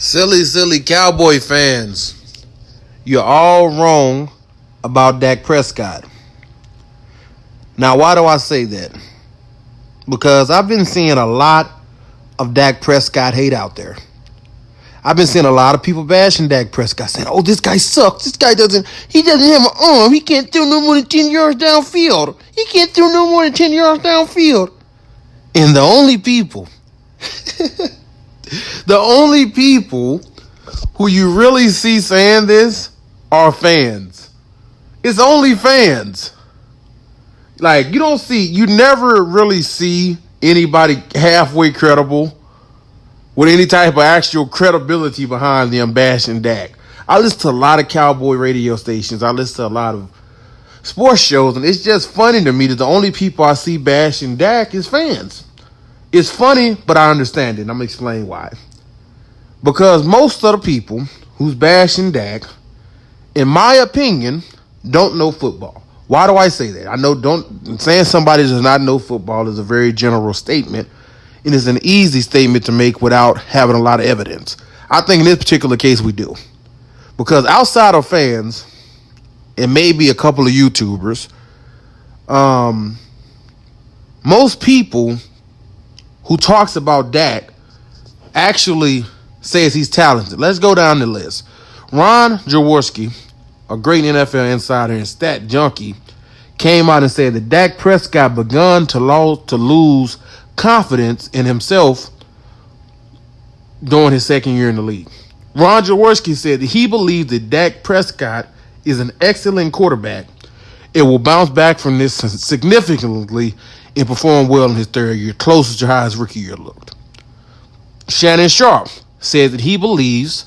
Silly Cowboy fans. You're all wrong about Dak Prescott. Now, why do I say that? Because I've been seeing a lot of Dak Prescott hate out there. I've been seeing a lot of people bashing Dak Prescott, saying, "Oh, this guy sucks. He doesn't have an arm. He can't throw no more than 10 yards downfield. He can't throw no more than 10 yards downfield." And the only people who you really see saying this are fans. It's only fans. Like, you never really see anybody halfway credible with any type of actual credibility behind them bashing Dak. I listen to a lot of Cowboy radio stations. I listen to a lot of sports shows, and it's just funny to me that the only people I see bashing Dak is fans. It's funny, but I understand it, and I'm going to explain why. Because most of the people who's bashing Dak, in my opinion, don't know football. Why do I say that? I know saying somebody does not know football is a very general statement, and it's an easy statement to make without having a lot of evidence. I think in this particular case we do. Because outside of fans, and maybe a couple of YouTubers, most people who talks about Dak actually says he's talented. Let's go down the list. Ron Jaworski, a great NFL insider and stat junkie, came out and said that Dak Prescott begun to lose confidence in himself during his second year in the league. Ron Jaworski said that he believes that Dak Prescott is an excellent quarterback. It will bounce back from this significantly and perform well in his third year, close to how his rookie year looked. Shannon Sharp said that he believes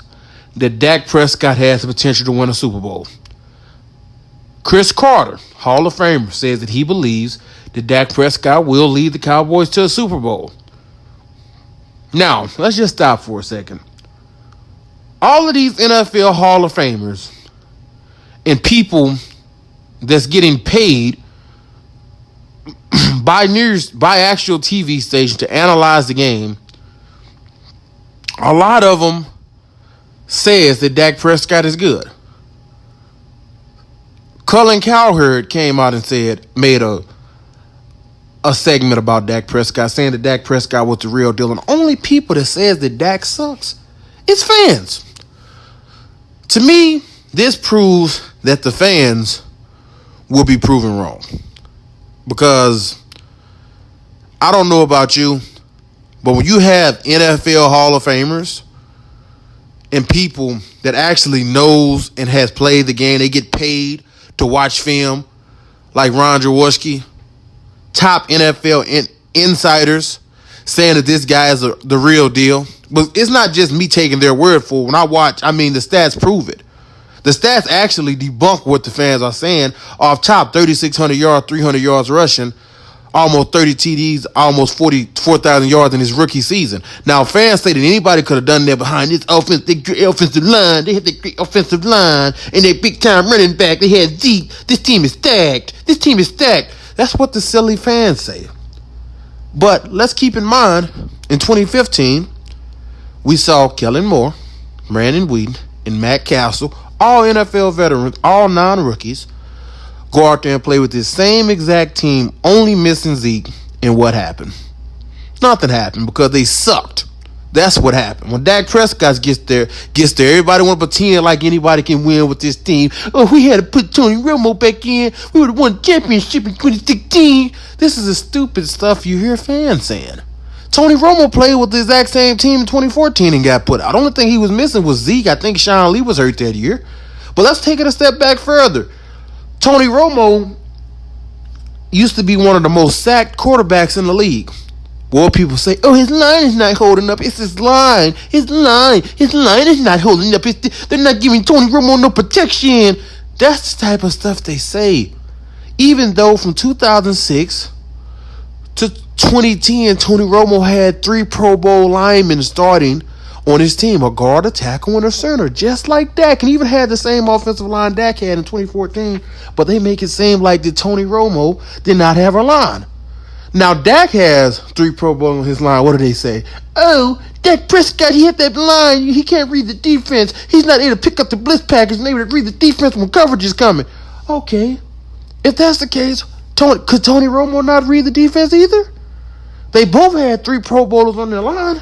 that Dak Prescott has the potential to win a Super Bowl. Chris Carter, Hall of Famer, says that he believes that Dak Prescott will lead the Cowboys to a Super Bowl. Now, let's just stop for a second. All of these NFL Hall of Famers and people that's getting paid by actual TV stations to analyze the game, a lot of them says that Dak Prescott is good. Colin Cowherd came out and made a segment about Dak Prescott, saying that Dak Prescott was the real deal. And only people that says that Dak sucks is fans. To me, this proves that the fans will be proven wrong. Because I don't know about you, but when you have NFL Hall of Famers and people that actually knows and has played the game, they get paid to watch film, like Ron Jaworski, top NFL insiders saying that this guy is the real deal. But it's not just me taking their word for it. When I watch, the stats prove it. The stats actually debunk what the fans are saying. Off top, 3,600 yards, 300 yards rushing, almost 30 TDs, almost 44,000 yards in his rookie season. Now, fans say that anybody could have done that behind this offensive line. They had the great offensive line and their big-time running back. They had Zeke. This team is stacked. That's what the silly fans say. But let's keep in mind, in 2015, we saw Kellen Moore, Brandon Whedon, and Matt Castle, all NFL veterans, all non-rookies, go out there and play with this same exact team, only missing Zeke. And what happened? Nothing happened because they sucked. That's what happened. When Dak Prescott gets there, everybody want to pretend like anybody can win with this team. Oh, we had to put Tony Romo back in. We would have won the championship in 2016. This is the stupid stuff you hear fans saying. Tony Romo played with the exact same team in 2014 and got put out. The only thing he was missing was Zeke. I think Sean Lee was hurt that year. But let's take it a step back further. Tony Romo used to be one of the most sacked quarterbacks in the league. Well, people say, "Oh, his line is not holding up." It's his line. His line is not holding up. They're not giving Tony Romo no protection. That's the type of stuff they say. Even though from 2006 to 2010, Tony Romo had 3 Pro Bowl linemen starting on his team, a guard, a tackle, and a center, just like Dak, and even had the same offensive line Dak had in 2014, but they make it seem like that Tony Romo did not have a line. Now, Dak has 3 Pro Bowls on his line. What do they say? Oh, Dak Prescott, he hit that line. He can't read the defense. He's not able to pick up the blitz package and able to read the defense when coverage is coming. Okay, if that's the case, could Tony Romo not read the defense either? They both had 3 Pro Bowlers on their line.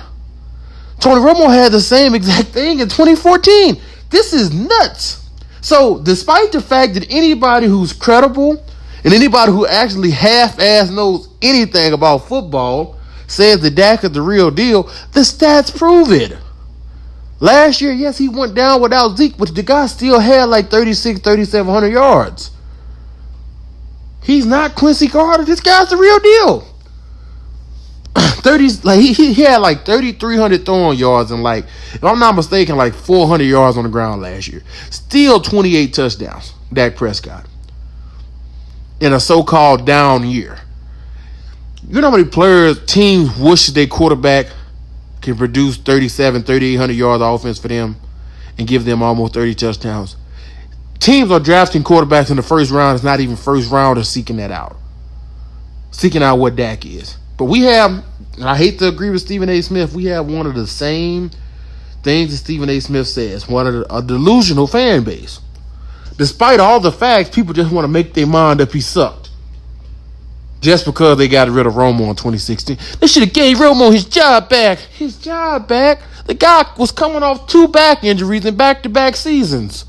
Tony Romo had the same exact thing in 2014. This is nuts. So, despite the fact that anybody who's credible and anybody who actually half-ass knows anything about football says that Dak is the real deal, the stats prove it. Last year, yes, he went down without Zeke, but the guy still had like 3,700 yards. He's not Quincy Carter. This guy's the real deal. He had like 3,300 throwing yards and like, if I'm not mistaken, like 400 yards on the ground last year. Still 28 touchdowns, Dak Prescott, in a so-called down year. You know how many players, teams wish their quarterback can produce 3,800 yards of offense for them and give them almost 30 touchdowns? Teams are drafting quarterbacks in the first round. It's not even first round or seeking that out. Seeking out what Dak is. But we have, and I hate to agree with Stephen A. Smith, we have one of the same things that Stephen A. Smith says, a delusional fan base. Despite all the facts, people just want to make their mind up he sucked. Just because they got rid of Romo in 2016. They should have gave Romo his job back. His job back? The guy was coming off 2 back injuries in back-to-back seasons.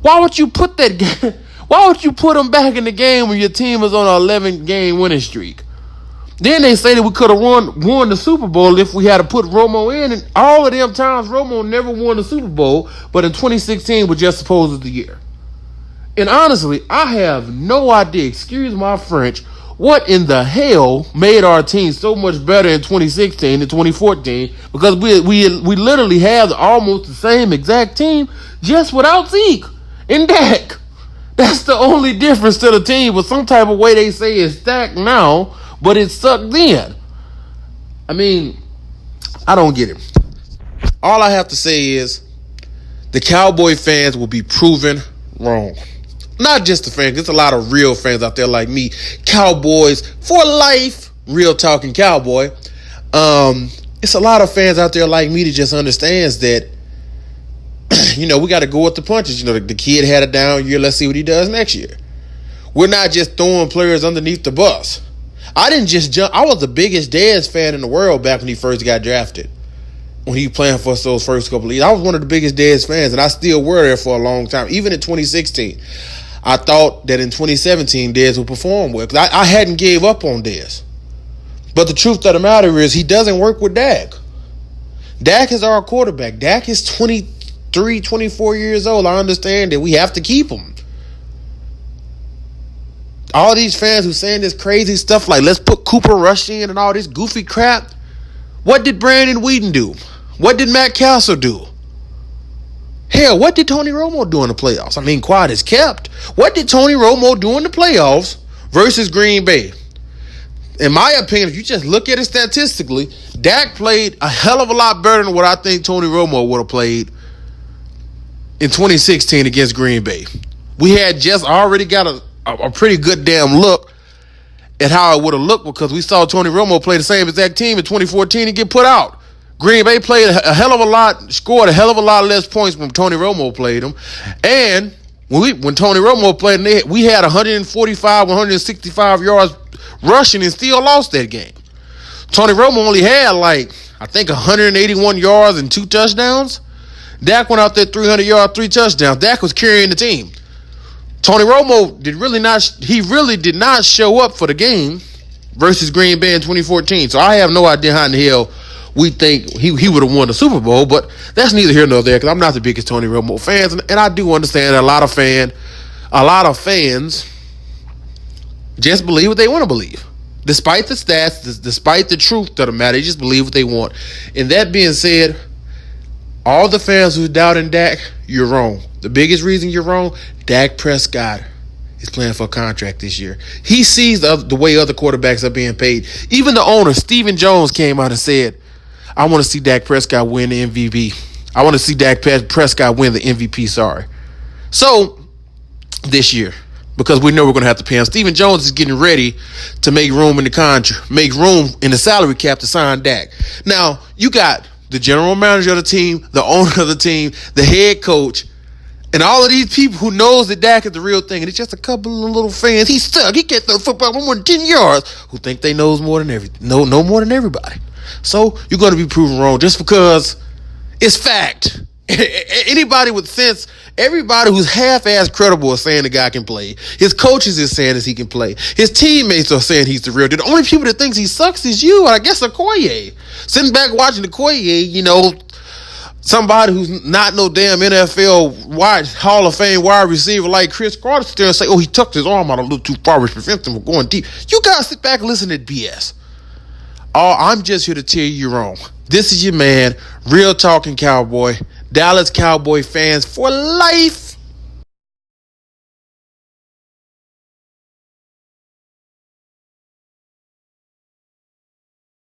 Why would you put him back in the game when your team is on an 11-game winning streak? Then they say that we could have won the Super Bowl if we had to put Romo in. And all of them times, Romo never won the Super Bowl. But in 2016 was just supposedly the year. And honestly, I have no idea, excuse my French, what in the hell made our team so much better in 2016 than 2014? Because we literally have almost the same exact team, just without Zeke and Dak. That's the only difference to the team. But some type of way they say it's stacked now, but it sucked then. I mean, I don't get it. All I have to say is the Cowboy fans will be proven wrong. Not just the fans. There's a lot of real fans out there like me. Cowboys for life. Real talking cowboy. It's a lot of fans out there like me that just understands that, we got to go with the punches. The kid had a down year. Let's see what he does next year. We're not just throwing players underneath the bus. I didn't just jump. I was the biggest Dez fan in the world back when he first got drafted. When he was playing for us those first couple of years. I was one of the biggest Dez fans, and I still were there for a long time. Even in 2016. I thought that in 2017, Dez would perform well. Because I hadn't gave up on Dez. But the truth of the matter is he doesn't work with Dak. Dak is our quarterback. Dak is 23, 24 years old. I understand that we have to keep him. All these fans who saying this crazy stuff like let's put Cooper Rush in and all this goofy crap. What did Brandon Whedon do? What did Matt Castle do? Hell, what did Tony Romo do in the playoffs? I mean, quiet as kept. What did Tony Romo do in the playoffs versus Green Bay? In my opinion, if you just look at it statistically, Dak played a hell of a lot better than what I think Tony Romo would have played in 2016 against Green Bay. We had just already got a pretty good damn look at how it would have looked because we saw Tony Romo play the same exact team in 2014 and get put out. Green Bay played a hell of a lot, scored a hell of a lot less points when Tony Romo played them. And when Tony Romo played them, we had 145, 165 yards rushing and still lost that game. Tony Romo only had I think 181 yards and 2 touchdowns. Dak went out there 300 yards, 3 touchdowns. Dak was carrying the team. Tony Romo really did not show up for the game versus Green Bay in 2014. So I have no idea how in the hell we think he would have won the Super Bowl, but that's neither here nor there because I'm not the biggest Tony Romo fans, and I do understand that a lot of fans just believe what they want to believe. Despite the stats, despite the truth of the matter, they just believe what they want. And that being said, all the fans who doubt in Dak, you're wrong. The biggest reason you're wrong, Dak Prescott is playing for a contract this year. He sees the way other quarterbacks are being paid. Even the owner, Stephen Jones, came out and said, I want to see Dak Prescott win the MVP. I want to see Dak Prescott win the MVP, So, this year, because we know we're going to have to pay him. Stephen Jones is getting ready to make room in the contract, make room in the salary cap to sign Dak. Now, you got the general manager of the team, the owner of the team, the head coach, and all of these people who knows that Dak is the real thing, and it's just a couple of little fans. He suck. He can't throw the football more than 10 yards. Who think they know more than know more than everybody. So you're going to be proven wrong just because it's fact. Anybody with sense, everybody who's half-ass credible is saying the guy can play. His coaches is saying he can play. His teammates are saying he's the real deal. The only people that thinks he sucks is you, and I guess Okoye. Sitting back watching Okoye, somebody who's not no damn NFL Hall of Fame wide receiver like Chris Carter there and say, oh, he tucked his arm out a little too far, which prevents him from going deep. You guys sit back and listen to BS. Oh, I'm just here to tell you you're wrong. This is your man, Real Talking Cowboy, Dallas Cowboy fans for life.